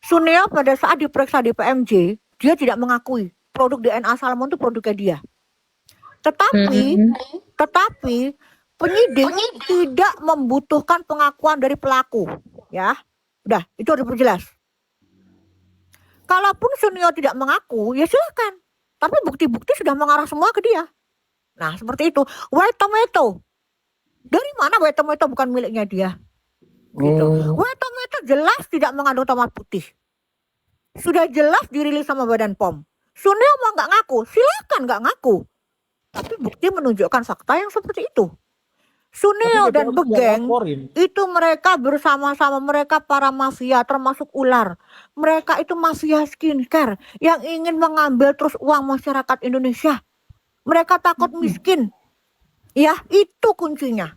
Suneo pada saat diperiksa di PMJ, dia tidak mengakui produk DNA Salmon itu produknya dia. Tetapi penyidik tidak membutuhkan pengakuan dari pelaku, ya. Udah, itu harus diperjelas. Kalaupun Suneo tidak mengaku, ya silakan. Tapi bukti-bukti sudah mengarah semua ke dia. Nah, seperti itu. White tomato. Dari mana white tomato bukan miliknya dia? Gitu. White tomato jelas tidak mengandung tomat putih. Sudah jelas dirilis sama Badan POM. Suneo mau nggak ngaku, silakan nggak ngaku. Tapi bukti menunjukkan fakta yang seperti itu. Suneo dan Begeng itu mereka bersama-sama, mereka para mafia termasuk ular. Mereka itu mafia skincare yang ingin mengambil terus uang masyarakat Indonesia. Mereka takut miskin. Ya, itu kuncinya.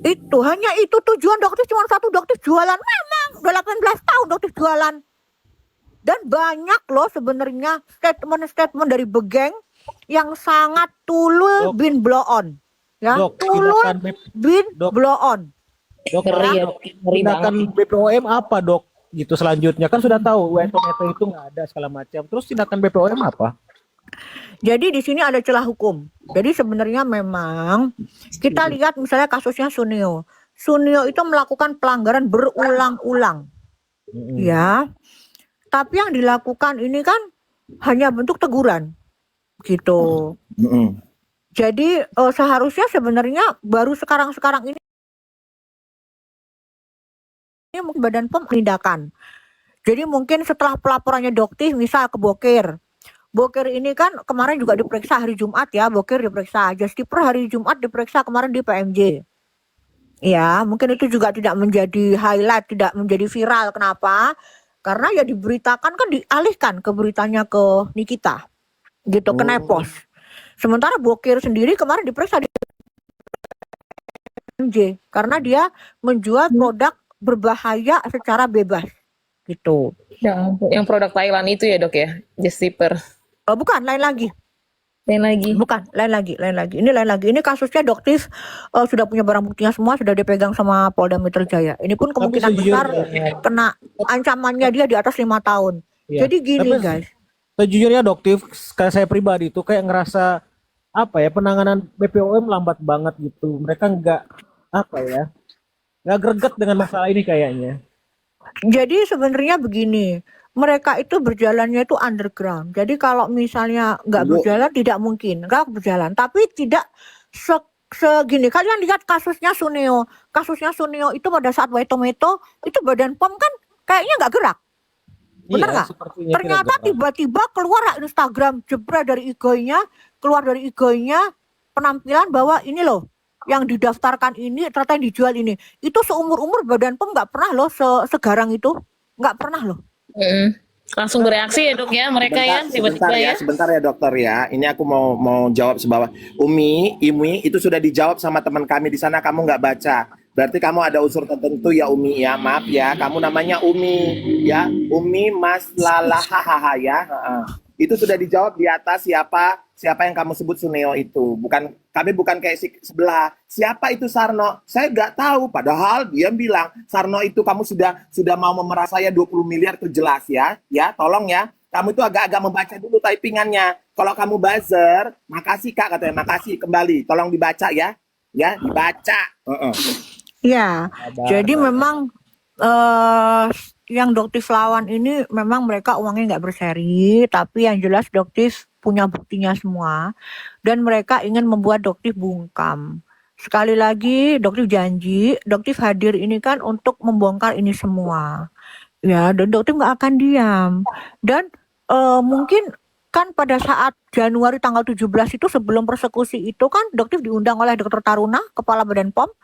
Itu, hanya itu tujuan Doktif, cuma satu, Doktif jualan. Memang udah 18 tahun Doktif jualan. Dan banyak loh sebenarnya statement-statement dari Begeng yang sangat tulul bin blow on. Ya, tulul bin blow on. Dok, tindakan BPOM apa dok? Gitu selanjutnya kan sudah tahu white tomato itu nggak ada segala macam. Terus tindakan BPOM apa? Jadi di sini ada celah hukum. Jadi sebenarnya memang kita lihat misalnya kasusnya Suneo. Suneo itu melakukan pelanggaran berulang-ulang. Ya. Tapi yang dilakukan ini kan hanya bentuk teguran. Gitu. Jadi seharusnya sebenarnya baru sekarang-sekarang ini mungkin Badan POM tindakan. Jadi mungkin setelah pelaporannya Doktif misal ke Bokir. Bokir ini kan kemarin juga diperiksa hari Jumat ya, Bokir diperiksa. Justiper hari Jumat diperiksa kemarin di PMJ. Ya, mungkin itu juga tidak menjadi highlight, tidak menjadi viral. Kenapa? Karena ya diberitakan kan dialihkan ke beritanya ke Nikita. Gitu, ke Nepos. Sementara Bokir sendiri kemarin diperiksa di PMJ karena dia menjual produk berbahaya secara bebas. Gitu. Yang produk Thailand itu ya dok ya, Justiper. Bukan, lain lagi. Bukan, lain lagi. Ini lain lagi. Ini kasusnya Doktif sudah punya barang buktinya semua, sudah dipegang sama Polda Metro Jaya. Ini pun kemungkinan besar kena ancamannya dia di atas 5 tahun. Ya. Jadi gini guys. Sejujurnya Doktif, kayak saya pribadi itu kayak ngerasa apa ya, penanganan BPOM lambat banget gitu. Mereka nggak greget dengan masalah ini kayaknya. Jadi sebenarnya begini, mereka itu berjalannya itu underground. Jadi kalau misalnya nggak berjalan, tidak mungkin nggak berjalan. Tapi tidak segini. Kalian lihat kasusnya Suneo. Kasusnya Suneo itu pada saat White Tomato itu Badan POM kan kayaknya nggak gerak. Benar nggak? Ternyata tiba-tiba keluar Instagram jebret dari IG-nya, keluar dari IG-nya penampilan bahwa ini loh yang didaftarkan ini ternyata yang dijual ini. Itu seumur-umur Badan POM nggak pernah loh segarang itu, nggak pernah loh. Langsung bereaksi ya dok ya mereka tiba-tiba ya. Sebentar ya dokter ya. Ini aku mau jawab sebab Umi itu sudah dijawab sama teman kami di sana, kamu nggak baca. Berarti kamu ada unsur tertentu ya Umi ya. Maaf ya, kamu namanya Umi ya. Umi Mas Lala hahaha ya. Itu sudah dijawab di atas siapa yang kamu sebut Suneo itu. Kami bukan kayak sebelah. Siapa itu Sarno? Saya nggak tahu. Padahal dia bilang Sarno itu kamu sudah mau memeras saya 20 miliar itu jelas ya. Ya, tolong ya. Kamu itu agak-agak membaca dulu typingannya. Kalau kamu buzzer, makasih Kak katanya, makasih kembali. Tolong dibaca ya. Ya, dibaca. Ya, jadi memang yang Doktif lawan ini memang mereka uangnya nggak berseri, tapi yang jelas Doktif punya buktinya semua dan mereka ingin membuat Doktif bungkam. Sekali lagi Doktif janji, Doktif hadir ini kan untuk membongkar ini semua. Ya, dan Doktif nggak akan diam. Dan mungkin kan pada saat Januari tanggal 17 itu sebelum persekusi itu kan Doktif diundang oleh Dr. Taruna, Kepala Badan POM.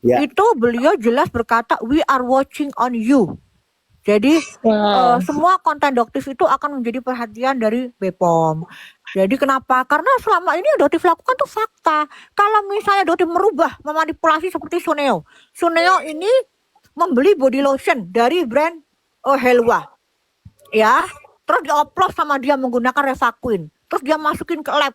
Yeah. Itu beliau jelas berkata, we are watching on you. Jadi semua konten Doktif itu akan menjadi perhatian dari BPOM. Jadi kenapa? Karena selama ini Doktif lakukan tuh fakta. Kalau misalnya Doktif merubah, memanipulasi seperti Suneo. Suneo ini membeli body lotion dari brand Helwa. Ya, terus dioplos sama dia menggunakan Revaquin. Terus dia masukin ke lab.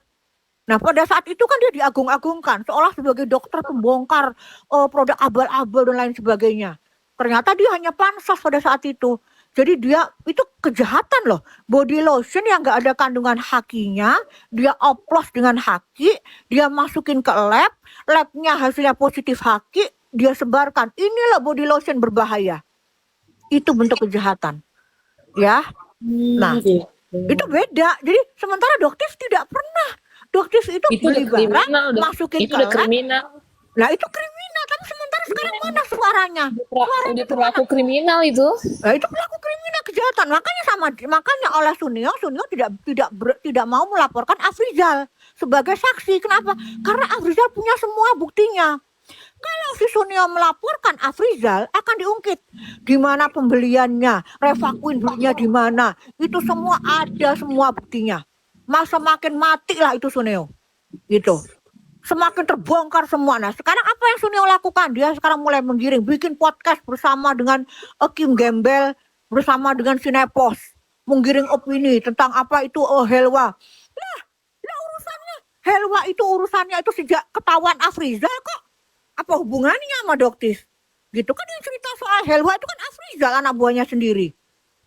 Nah pada saat itu kan dia diagung-agungkan seolah sebagai dokter pembongkar produk abal-abal dan lain sebagainya. Ternyata dia hanya pansos pada saat itu. Jadi dia itu kejahatan loh. Body lotion yang nggak ada kandungan hakinya, dia oplos dengan haki, dia masukin ke lab, labnya hasilnya positif haki, dia sebarkan. Inilah body lotion berbahaya. Itu bentuk kejahatan. Ya. Nah, itu beda. Jadi sementara Doktif tidak pernah. Doktif itu Itu udah beli barang, kriminal, Dok. masukin Itu ke udah lab. kriminal. Nah itu kriminal. Tapi sementara sekarang mana suaranya? Udah perilaku kriminal itu. Nah itu pelaku kriminal kejahatan. Makanya oleh Sunio tidak mau melaporkan Afrizal sebagai saksi. Kenapa? Karena Afrizal punya semua buktinya. Kalau si Sunio melaporkan Afrizal akan diungkit di mana pembeliannya, Reva Queen belinya di mana. Itu semua ada semua buktinya. Masa makin mati lah itu Sunio. Gitu. Semakin terbongkar semua. Nah sekarang apa yang Sunio lakukan? Dia sekarang mulai menggiring, bikin podcast bersama dengan Kim Gembel, bersama dengan Sinepos, menggiring opini tentang apa itu Helwa. Lah urusannya Helwa itu urusannya itu sejak ketahuan Afrizal kok. Apa hubungannya sama Doktif? Gitu kan yang cerita soal Helwa itu kan Afrizal, anak buahnya sendiri.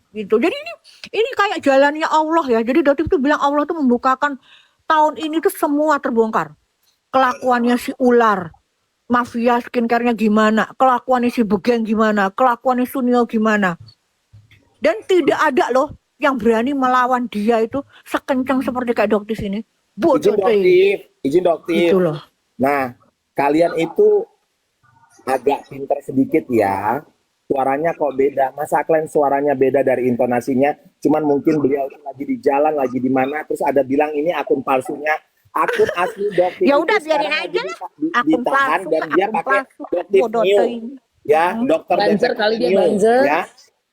Gitu. Jadi ini kayak jalannya Allah ya. Jadi Doktif itu bilang Allah tuh membukakan tahun ini tuh semua terbongkar. Kelakuannya si ular, mafia skincare-nya gimana, kelakuannya si Begeng gimana, kelakuannya Sunio gimana. Dan tidak ada loh yang berani melawan dia itu sekencang seperti kayak Doktif ini. Izin Doktif. Gitu loh. Nah, kalian itu agak pintar sedikit ya. Suaranya kok beda. Masa kalian suaranya beda dari intonasinya? Cuman mungkin beliau lagi di jalan, lagi di mana, terus ada bilang ini akun palsunya. Akun asli Doktif Ya udah itu biarin sekarang aja lagi lah. ditahan Akun dan palsu, dia akun pakai palsu. Doktif Bodoh New. teuing. Ya, dokter Buzzer detektif kali dia New, buzzer. ya.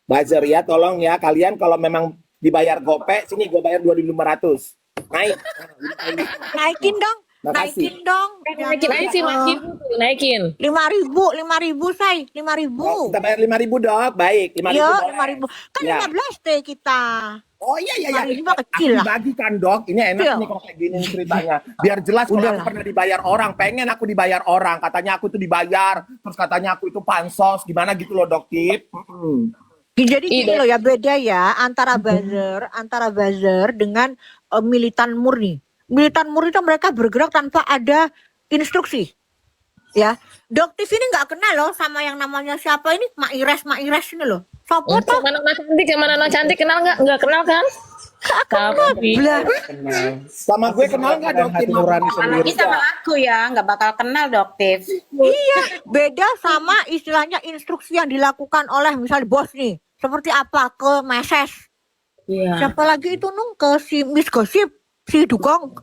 Buzzer ya, tolong ya kalian kalau memang dibayar gope, sini gue bayar 2.500. Naik. Naikin dong. Makasih. Naikin dong. Naikin aja sih, naikin. 5.000 say, 5.000. Oh, kita bayar 5.000 Dok. Baik, 5.000 Iya, boleh. 5.000. Kan Ya. 15 teh kita. Oh iya. 5.000 mah kecil lah. Bagi kan Dok, ini enak Iya. nih kalau kayak gini ceritanya. Biar jelas kalau Udah aku lah. pernah dibayar orang, pengen aku dibayar orang. Katanya aku tuh dibayar, terus katanya aku itu pansos, gimana gitu loh Dok Tip. Jadi gini Iya. loh ya, beda ya antara buzzer dengan militan murni. Militan murni itu mereka bergerak tanpa ada instruksi. Ya, Doktif ini nggak kenal loh sama yang namanya siapa ini, Mak Ires ini loh. Sopo Yang toh? mana Nona cantik kenal nggak? Nggak kenal kan? Tapi Belah. Sama gue kenal nggak Dok Tip? Hati nurani sendiri. Apalagi sama aku ya, nggak bakal kenal Doktif. Iya, beda sama istilahnya instruksi yang dilakukan oleh misalnya bos nih. Seperti apa ke Meses. iya. Siapa lagi itu nung ke si Miss Gosip, si Dugong.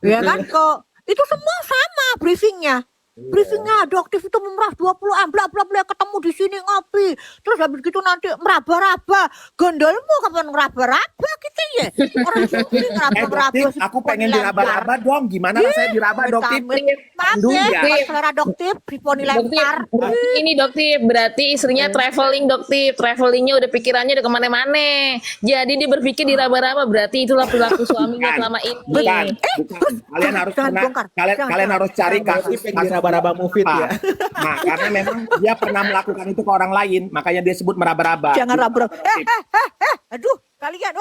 Ya kan ke itu semua sama briefingnya. Briefingnya Doktif itu memerah 20 bla bla bla, ketemu di sini ngopi. Terus habis gitu nanti meraba-raba. Gondolmu kapan meraba-raba gitu ya. Orang syuting meraba-raba. Doktif, aku pengen diraba-raba dong. Gimana rasanya diraba Dok Tip? Maaf Aduh, ya, ya. Pak selera Doktif diponi lempar. Ini Doktif, berarti istrinya traveling Doktif. Travelingnya udah pikirannya udah kemana-mana. Jadi dia berpikir diraba-raba, berarti itulah perilaku suaminya selama ini. Bukan. Kalian harus jangan pernah, bongkar. kalian harus cari kasus Diraba-raba Mufid ya. Nah, karena memang dia pernah melakukan itu ke orang lain, makanya dia sebut meraba-raba. Jangan raba-raba. Aduh, kalian,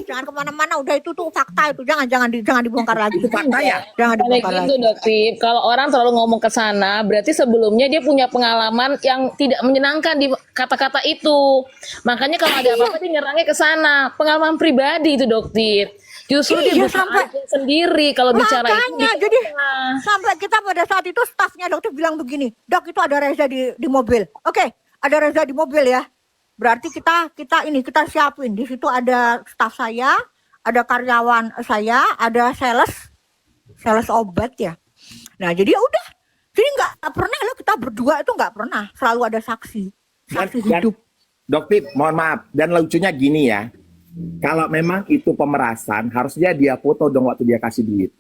jangan kemana-mana. Udah itu tuh fakta itu. Jangan dibongkar lagi. Itu fakta ya? Jangan Karena dibongkar gitu lagi. Doktif, kalau orang terlalu ngomong ke sana, berarti sebelumnya dia punya pengalaman yang tidak menyenangkan di kata-kata itu. Makanya kalau ada apa-apa dia nyerangnya ke sana. Pengalaman pribadi itu Doktif. Justru dia Iya, bisa sampai- aja sendiri kalau bicara itu. Makanya, jadi sampai kita pada saat itu stafnya Doktif bilang begini, Dok itu ada Reza di mobil. Oke, ada Reza di mobil ya. Berarti kita siapin. Di situ ada staf saya, ada karyawan saya, ada sales obat ya. Nah jadi ya udah. Jadi nggak pernah loh kita berdua itu nggak pernah. Selalu ada saksi hidup. Dok Tip, mohon maaf. Dan lucunya gini ya. Kalau memang itu pemerasan, harusnya dia foto dong waktu dia kasih duit.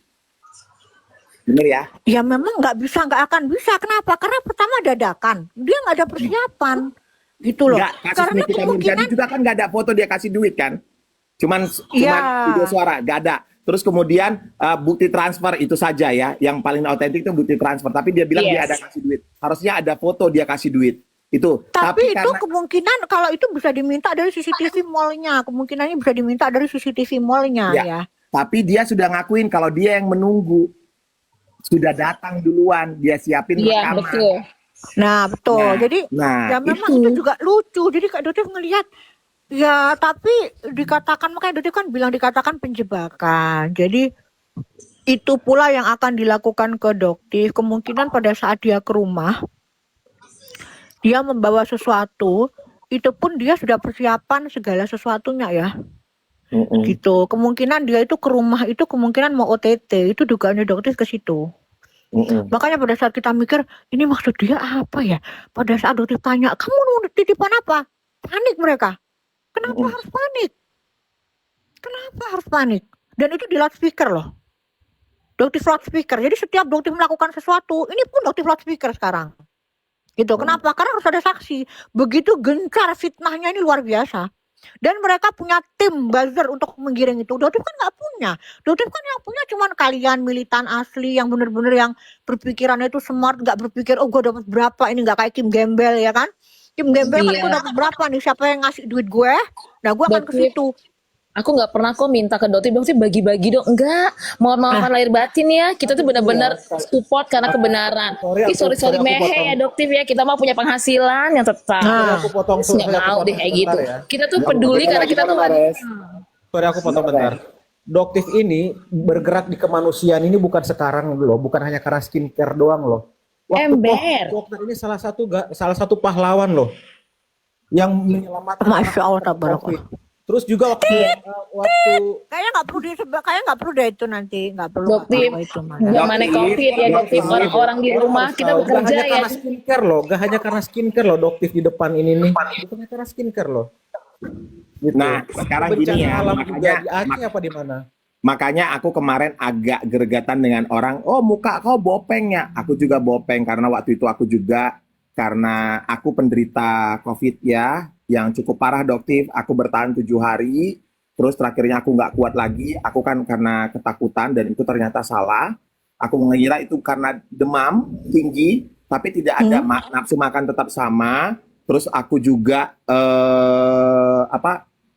Bener ya? Ya memang nggak akan bisa. Kenapa? Karena pertama dadakan. Dia nggak ada persiapan. Gitu loh. Enggak, kasus Karena Nikita Mirzani kemungkinan juga kan nggak ada foto dia kasih duit kan? Cuman Iya. video suara, nggak ada. Terus kemudian bukti transfer itu saja ya, yang paling autentik itu bukti transfer. Tapi dia bilang dia ada kasih duit. Harusnya ada foto dia kasih duit. Itu. Tapi itu karena kemungkinan kalau itu bisa diminta dari CCTV mallnya, kemungkinannya bisa diminta dari CCTV mallnya ya, ya. tapi dia sudah ngakuin kalau dia yang menunggu, sudah datang duluan, dia siapin Iya, rekaman. betul. Nah betul, Nah, jadi nah ya memang itu. itu juga lucu. Jadi Kak Dotif ngelihat ya, tapi dikatakan, makanya Dotif kan bilang dikatakan penjebakan. Jadi itu pula yang akan dilakukan ke Doktif. Kemungkinan pada saat dia ke rumah, dia membawa sesuatu, itu pun dia sudah persiapan segala sesuatunya ya. Gitu. Kemungkinan dia itu ke rumah itu kemungkinan mau OTT, itu dugaannya Doktif ke situ. Makanya pada saat kita mikir, ini maksud dia apa ya? Pada saat Doktif tanya, kamu mau titipan apa? Panik mereka. Kenapa harus panik? Kenapa harus panik? Dan itu di loudspeaker loh. Doktif loudspeaker. Jadi setiap Doktif melakukan sesuatu, ini pun Doktif loudspeaker sekarang. Gitu. Kenapa? Karena harus ada saksi. Begitu gencar fitnahnya ini luar biasa. Dan mereka punya tim buzzer untuk menggiring itu. Doktif kan nggak punya. Doktif kan yang punya cuman kalian militan asli yang bener-bener yang berpikirannya itu smart, nggak berpikir oh gue dapat berapa, ini nggak kayak Kim Gembel ya kan. Kim Gembel kan Iya. gue dapat berapa nih, siapa yang ngasih duit gue, nah gue akan ke Doktif, situ. aku nggak pernah kok minta ke Doktif bagi-bagi dong. Enggak, mohon maafkan lahir batin ya. Kita tuh benar-benar support karena kebenaran. Sorry aku mehe potong. ya Doktif ya. Kita mau punya penghasilan yang tetap. Nah. Aku potong Terus nggak mau deh kayak gitu. Kita tuh peduli karena kita tuh Sorry aku potong bentar. Doktif ini bergerak di kemanusiaan ini bukan sekarang loh, bukan hanya karena skincare doang loh. Ember. Dokter ini salah satu pahlawan loh yang menyelamatkan Masya Allah, orang tabarakallah. COVID. Terus juga waktu Kayaknya nggak perlu disebut, kayaknya nggak perlu deh itu nanti, nggak perlu. Doktif, apa itu mana. zamannya COVID ya Doktif. Orang-orang di rumah kita Gak bekerja hanya ya. karena skincare loh, gak hanya karena skincare loh Doktif di depan ini nih, bukan hanya karena skincare loh. Gitu. Nah, sekarang Bencana gini ya, alam juga makanya di Aceh apa di mana? makanya aku kemarin agak geregatan dengan orang, oh muka kau bopeng ya. Aku juga bopeng karena waktu itu aku juga, karena aku penderita COVID ya, yang cukup parah Doktif. Aku bertahan 7 hari, terus terakhirnya aku nggak kuat lagi. Aku kan karena ketakutan dan itu ternyata salah. Aku mengira itu karena demam tinggi, tapi tidak ada nafsu makan tetap sama. Terus aku juga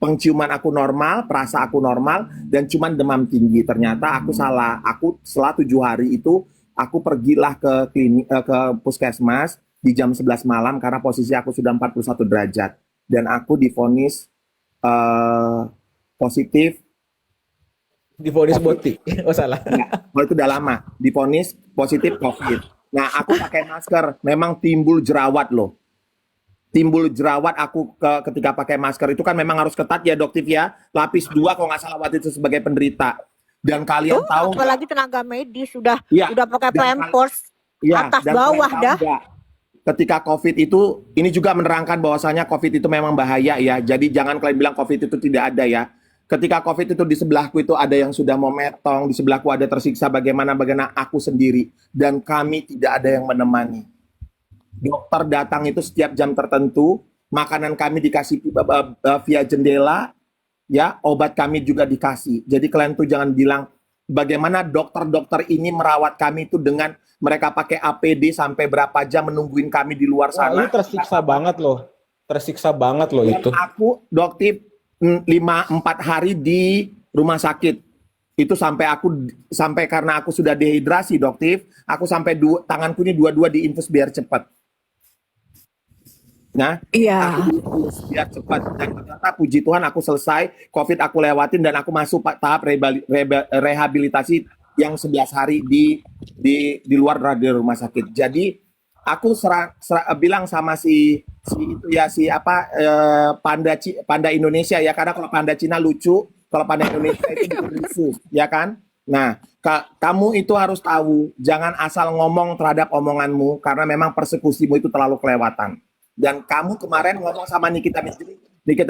penciuman aku normal, perasa aku normal, dan cuman demam tinggi. Ternyata aku salah. Aku setelah 7 hari itu aku pergilah ke klinik, ke puskesmas di jam 11 malam karena posisi aku sudah 41 derajat dan aku divonis positif. Divonis boti. Oh salah. Enggak, kalau itu udah lama. Divonis positif COVID. Nah, aku pakai masker. Memang timbul jerawat loh. Timbul jerawat aku ketika pakai masker itu kan memang harus ketat ya Doktif ya. Lapis 2 kalau nggak salah waktu itu sebagai penderita. Dan kalian tahu nggak? Apalagi tenaga medis sudah Iya, pakai dan pampers ya, atas dan bawah kalian tahu dah. nggak, ketika COVID itu, ini juga menerangkan bahwasanya COVID itu memang bahaya ya. Jadi jangan kalian bilang COVID itu tidak ada ya. Ketika COVID itu di sebelahku itu ada yang sudah mau metong, di sebelahku ada tersiksa bagaimana aku sendiri. Dan kami tidak ada yang menemani. Dokter datang itu setiap jam tertentu, makanan kami dikasih via jendela, ya, obat kami juga dikasih. Jadi kalian tuh jangan bilang bagaimana dokter-dokter ini merawat kami itu dengan mereka pakai APD sampai berapa jam menungguin kami di luar Wah, sana. itu tersiksa banget loh. Tersiksa banget loh Dan itu. aku Doktif 4 hari di rumah sakit. Itu sampai karena aku sudah dehidrasi Doktif, aku sampai tanganku ini dua-dua diinfus biar cepat. Nah, Iya. aku diinfus biar cepat dan ternyata puji Tuhan aku selesai, COVID aku lewatin dan aku masuk tahap rehabilitasi yang 11 hari di luar dari rumah sakit. Jadi aku bilang sama si itu ya panda Indonesia ya, karena kalau panda Cina lucu, kalau panda Indonesia itu lucu ya kan. Nah, kamu itu harus tahu, jangan asal ngomong terhadap omonganmu karena memang persekusimu itu terlalu kelewatan. Dan kamu kemarin ngomong sama Nikita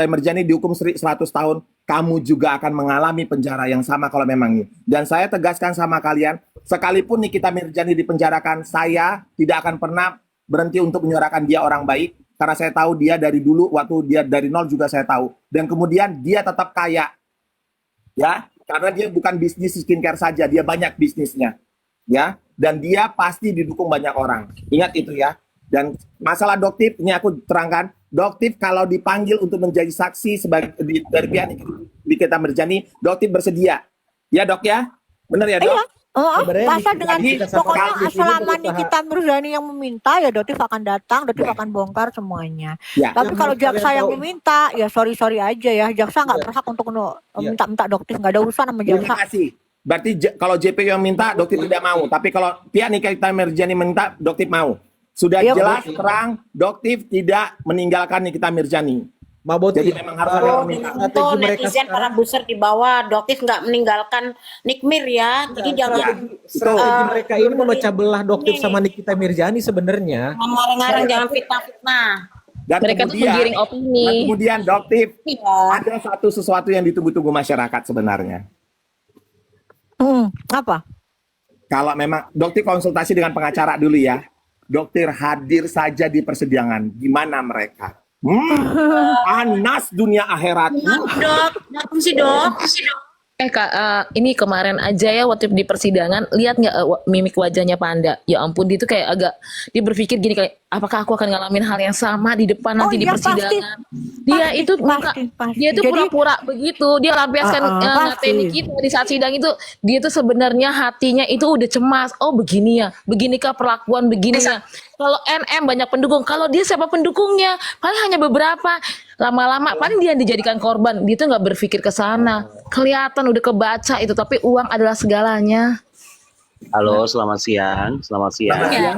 Mirjani dihukum 100 tahun, kamu juga akan mengalami penjara yang sama kalau memang ini. Dan saya tegaskan sama kalian, sekalipun Nikita Mirjani dipenjarakan, saya tidak akan pernah berhenti untuk menyuarakan dia orang baik, karena saya tahu dia dari dulu, waktu dia dari nol juga saya tahu. Dan kemudian dia tetap kaya, ya, karena dia bukan bisnis skincare saja, dia banyak bisnisnya, ya. Dan dia pasti didukung banyak orang. Ingat itu ya. Dan masalah Doktif, ini aku terangkan, Doktif kalau dipanggil untuk menjadi saksi sebagai dari pihak Nikita Mirzani, Doktif bersedia. Ya dok ya? Benar ya dok? Iya. Sebenarnya Pasal dengan kita pokoknya sampaikan di sini selama berusaha. Nikita Mirzani yang meminta ya Dotif akan datang, Dotif akan bongkar semuanya. Ya. Tapi Yang kalau harus jaksa kalian yang tahu- meminta ya sorry aja ya, jaksa nggak Iya. berhak untuk Iya. minta Dotif, nggak ada urusan sama Terima jaksa. kasih. Berarti kalau JPU yang minta, Doktif tidak mau. Tapi kalau pihak Nikita Mirzani minta, Doktif mau. Sudah Iya, jelas betul. terang, Doktif tidak meninggalkan Nikita Mirzani. Maboti. Jadi memang harus ada yang minta. Strategi Untuk mereka netizen para sekarang- buser di bawah, Doktif nggak meninggalkan Nikmir ya. Jadi jangan Strategi mereka ini memecah belah Doktif sama Nikita Mirzani sebenarnya. ngarang-ngarang, jangan fitnah-fitnah. Dan Mereka tuh menggiring opini. dan kemudian Doktif, Iya. ada sesuatu yang ditunggu-tunggu masyarakat sebenarnya. Apa? Kalau memang Doktif konsultasi dengan pengacara dulu ya. Dokter hadir saja di persidangan. Gimana mereka? Panas dunia akhirat. Dok, datang sih dok. Kak, ini kemarin aja ya waktu di persidangan, lihat nggak mimik wajahnya Panda? Ya ampun, dia tuh kayak agak, dia berpikir gini kayak, apakah aku akan ngalamin hal yang sama di depan nanti di iya, persidangan? Dia Pasti, itu pasti. dia tuh Jadi- pura-pura begitu, dia lampiaskan pasti. ngatain kita di saat sidang itu, dia tuh sebenarnya hatinya itu udah cemas. Oh begini ya, beginikah perlakuan begini ya. Kalau NM banyak pendukung, kalau dia siapa pendukungnya? Paling hanya beberapa. Lama-lama paling dia yang dijadikan korban. Dia tuh nggak berpikir ke sana. Kelihatan udah kebaca itu, tapi uang adalah segalanya. Halo, selamat siang. Selamat siang. Iya.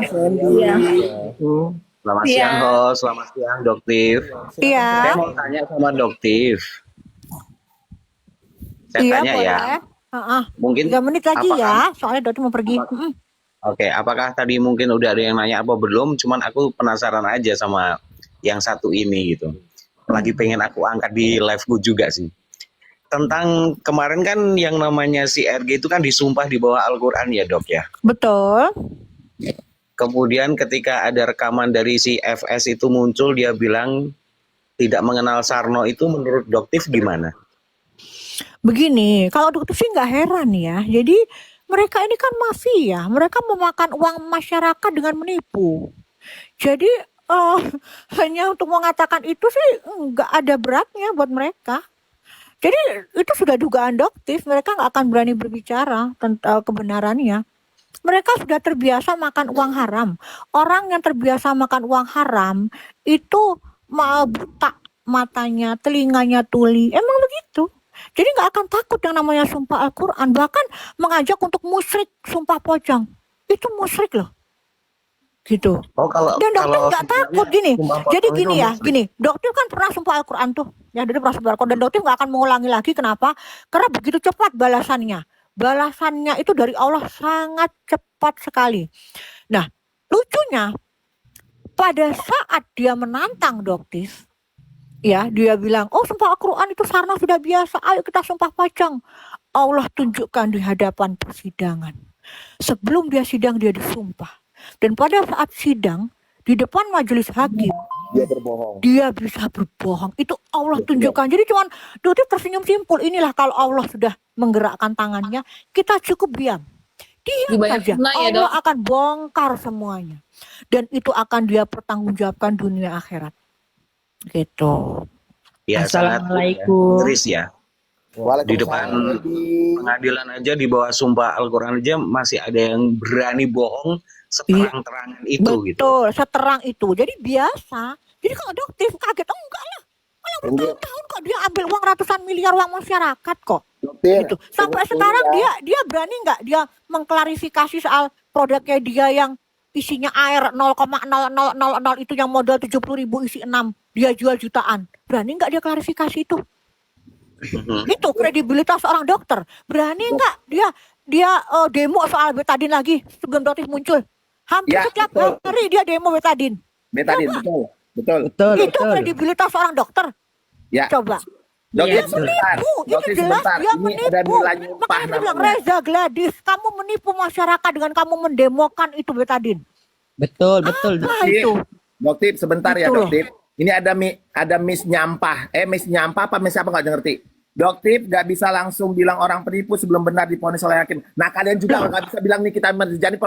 Selamat siang, host. Selamat siang, Doktif. Saya Iya. mau tanya sama Doktif. Saya Iya tanya boleh. ya. Mungkin 3 menit lagi apakah- ya, soalnya Dotif mau pergi. Oke, apakah tadi mungkin udah ada yang nanya apa belum? Cuman aku penasaran aja sama yang satu ini gitu. Lagi pengen aku angkat di live-ku juga sih. Tentang kemarin kan yang namanya si RG itu kan disumpah di bawah Al-Quran ya dok ya. Betul. Kemudian ketika ada rekaman dari si FS itu muncul, dia bilang tidak mengenal Sarno, itu menurut Doktif gimana? Begini, kalau Dotif sih nggak heran ya. Jadi mereka ini kan mafia, mereka memakan uang masyarakat dengan menipu. Jadi hanya untuk mengatakan itu sih nggak ada beratnya buat mereka. Jadi itu sudah dugaan Doktif, mereka nggak akan berani berbicara tentang kebenarannya. Mereka sudah terbiasa makan uang haram. Orang yang terbiasa makan uang haram itu buta matanya, telinganya tuli. Emang begitu. Jadi nggak akan takut yang namanya sumpah Al-Quran. Bahkan mengajak untuk musyrik, sumpah pocong. Itu musyrik loh. Gitu. Oh kalau Dan Dokter nggak takut gini. Jadi potong gini itu ya, musyrik. gini. Dokter kan pernah sumpah Al-Quran tuh. Ya, dia pernah sumpah Al-Quran. Dan Dokter nggak akan mengulangi lagi. Kenapa? Karena begitu cepat balasannya. Balasannya itu dari Allah sangat cepat sekali. Nah, lucunya pada saat dia menantang Doktif, ya dia bilang, oh sumpah Al-Quran itu Sarno sudah biasa. Ayo kita sumpah pocong. Allah tunjukkan di hadapan persidangan. Sebelum dia sidang dia disumpah. Dan pada saat sidang di depan majelis hakim Dia berbohong. dia bisa berbohong. Itu Allah tunjukkan. Jadi cuman Dotif tersenyum simpul. Inilah kalau Allah sudah menggerakkan tangannya, kita cukup diam. Diam Dibayar saja. tunai ya, Allah Dok? akan bongkar semuanya. Dan itu akan dia pertanggungjawabkan dunia akhirat. Gitu. Ya, Assalamualaikum. Chris ya. Di depan pengadilan aja di bawah sumpah Al-Quran aja masih ada yang berani bohong seterang-terangan itu gitu. Betul, seterang itu. Jadi biasa. Jadi kalau Doktif kaget, oh enggak lah. Malah bertahun-tahun kok dia ambil uang ratusan miliar uang masyarakat kok. Gitu. Sampai sekarang dia berani nggak dia mengklarifikasi soal produknya dia yang isinya air 0,0000 itu yang modal 70.000 isi 6 dia jual jutaan. Berani nggak dia klarifikasi itu? Itu kredibilitas seorang dokter. Berani nggak dia demo soal betadine lagi sebelum Doktif muncul? Hampir Ya, setiap betul. hari dia demo betadine. Betadine, betul. Itu kredibilitas seorang dokter. Ya. Coba. Dokter Dia sebentar. menipu, Dokter ini jelas sebentar. dia Ini ada menipu. nilai nyumpah Makanya dia bilang, namanya. Reza Gladys, kamu menipu masyarakat dengan kamu mendemokan itu betadine. Betul. Nah itu. Dokter sebentar ya Itu loh. Dokter. Ini ada Miss Nyampah. Miss Nyampah apa Miss apa nggak ngerti? Dokter nggak bisa langsung bilang orang penipu sebelum benar diponis oleh hakim. Nah kalian juga nggak bisa bilang nih kita menjadi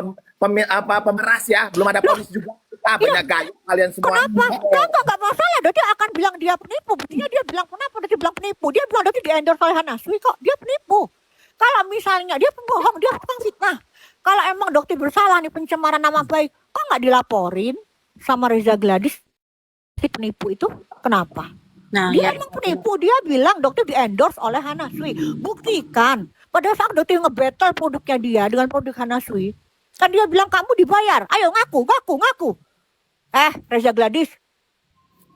pemeras ya. Belum ada ponis juga. Ah, banyak gaya kalian semua. Kenapa? Nggak masalah. Dodi akan bilang dia penipu. Buktinya dia bilang kenapa Dodi bilang penipu. Dia bilang Dodi di-endorse oleh Hana Sui kok. Dia penipu. Kalau misalnya dia pembohong, dia tukang fitnah. Kalau emang Dokti bersalah nih pencemaran nama baik, kok nggak dilaporin sama Reza Gladys si penipu itu? Kenapa? Nah, Dia ya. emang penipu. Dia bilang Dokti di-endorse oleh Hana Sui. Buktikan. Pada saat Dokti nge-battle produknya dia dengan produk Hana Sui, kan dia bilang kamu dibayar. Ayo ngaku. Reza Gladys,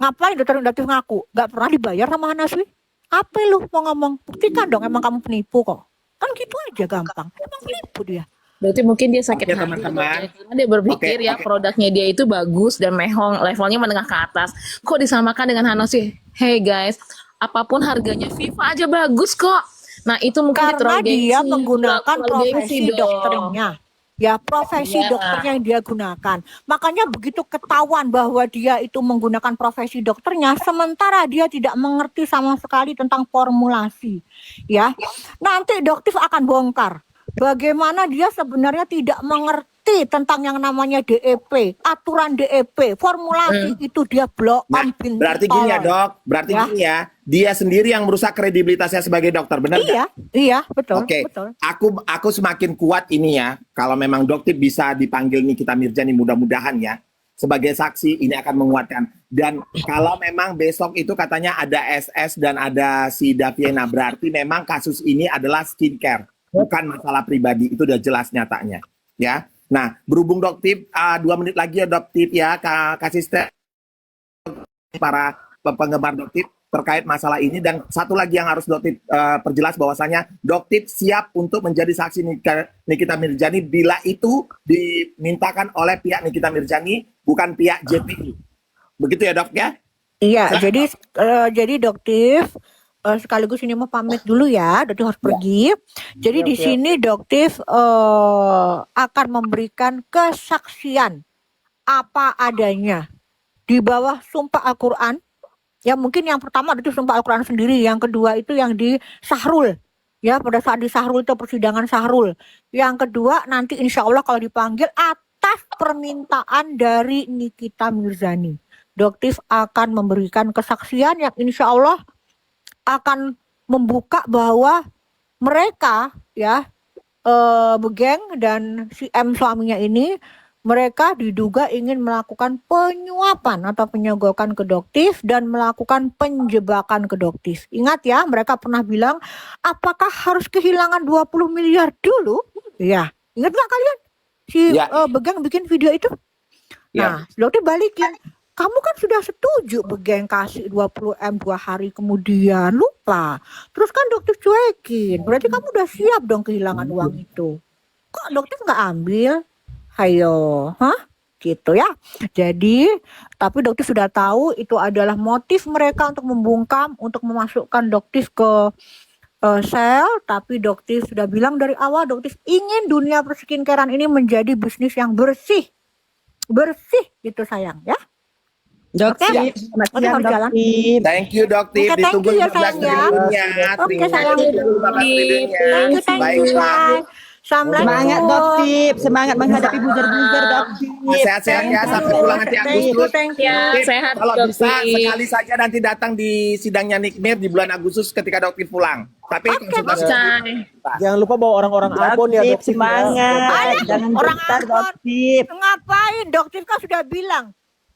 ngapain dokter ngaku? Gak pernah dibayar sama Hana Sui? Apa lu mau ngomong? Buktikan dong emang kamu penipu kok. Kan gitu aja gampang. Emang penipu dia. Berarti mungkin dia sakit Oke, hati teman-teman. karena dia berpikir Oke, ya oke. produknya dia itu bagus dan mehong, levelnya menengah ke atas. Kok disamakan dengan Hana sih? Hey guys, apapun harganya Viva aja bagus kok. Nah itu mungkin dia Karena terlalu dia gengsi, menggunakan terlalu gengsi profesi dong. dokternya. Ya, profesi Iya. dokternya yang dia gunakan. Makanya begitu ketahuan bahwa dia itu menggunakan profesi dokternya, sementara dia tidak mengerti sama sekali tentang formulasi. Ya, nanti dokter akan bongkar bagaimana dia sebenarnya tidak mengerti tentang yang namanya DEP, aturan DEP, formulasi itu dia blok Nah, berarti gini ya, Dok. Berarti Ya. gini ya. Dia sendiri yang merusak kredibilitasnya sebagai dokter, benar nggak? Iya, betul, Oke, betul. aku semakin kuat ini ya. Kalau memang dokter bisa dipanggil Nikita Mirjani, mudah-mudahan ya sebagai saksi ini akan menguatkan. Dan kalau memang besok itu katanya ada SS dan ada si Daviena, berarti memang kasus ini adalah skincare, bukan masalah pribadi. Itu udah jelas nyatanya, ya. Nah, berhubung dokter 2 menit lagi ya dokter ya, kasih para penggemar dokter terkait masalah ini. Dan satu lagi yang harus dokter perjelas bahwasanya dokter siap untuk menjadi saksi Nikita Mirjani bila itu dimintakan oleh pihak Nikita Mirjani, bukan pihak JPI. Begitu ya, Dok ya? Iya, Silakan. jadi dokter sekaligus ini mau pamit dulu ya, dokter harus pergi. Jadi di sini dokter akan memberikan kesaksian apa adanya di bawah sumpah Al-Quran. Ya mungkin yang pertama itu sumpah Al-Quran sendiri, yang kedua itu yang di Sahrul. Ya pada saat di Sahrul itu persidangan Sahrul. Yang kedua nanti insya Allah kalau dipanggil atas permintaan dari Nikita Mirzani. Dokter akan memberikan kesaksian yang insya Allah akan membuka bahwa mereka ya Begeng dan si M suaminya ini mereka diduga ingin melakukan penyuapan atau penyogokan ke dokter dan melakukan penjebakan ke dokter. Ingat ya, mereka pernah bilang apakah harus kehilangan 20 miliar dulu? Ya, ingat gak kalian? Si Ya. Begeng bikin video itu? Nah, dokter balikin. Kamu kan sudah setuju Begeng kasih 20 M 2 hari kemudian, lupa. Terus kan dokter cuekin. Berarti kamu udah siap dong kehilangan uang itu. Kok dokter nggak ambil? Hayo, gitu ya. Jadi, tapi dokter sudah tahu itu adalah motif mereka untuk membungkam, untuk memasukkan dokter ke sel. Tapi dokter sudah bilang dari awal, dokter ingin dunia perskincarean ini menjadi bisnis yang bersih gitu sayang ya. Dokter, Oke, harus jalan. Thank you, dokter. Oke, thank Ditunggu you ya, 15 sayang, ya. videonya. Oke, Terima sayang. kasih 15 videonya. Thank Baik, you, Pak. bye. Assalamualaikum. semangat Dokter, semangat menghadapi buzzer-buzzer Dokter. Sehat-sehat ya sampai pulang nanti Agustus. Thank you. Ya, Dokter, sehat kalau bisa dokter. sekali saja nanti datang di sidangnya Nikmir di bulan Agustus ketika dokter pulang. Tapi konsultasi Say. Jangan lupa bawa orang-orang Ambon ya, Dokter, dokter. semangat. Jangan Orang gentar Ambon. Dokter. Ngapain? Dokter kan sudah bilang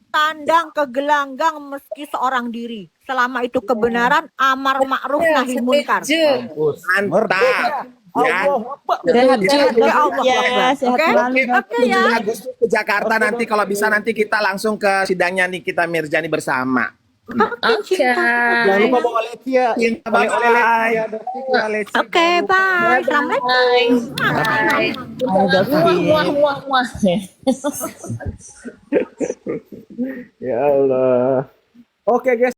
tandang ke gelanggang meski seorang diri. Selama itu kebenaran, amar ma'ruf nahi munkar. mantap. Ya. Sehat-sehat Ya Allah, Dokter. Ya, sehat Oke? selalu Oke Dokter. ya. 7 Agustus ke Jakarta nanti kalau bisa nanti kita langsung ke sidangnya Nikita Mirzani bersama. Oke. Jangan lupa bawa leci ya. Bye. Oke, bye. Assalamualaikum. Bye. Dokter. Muah, muah, muah. Ya Allah. Oke guys.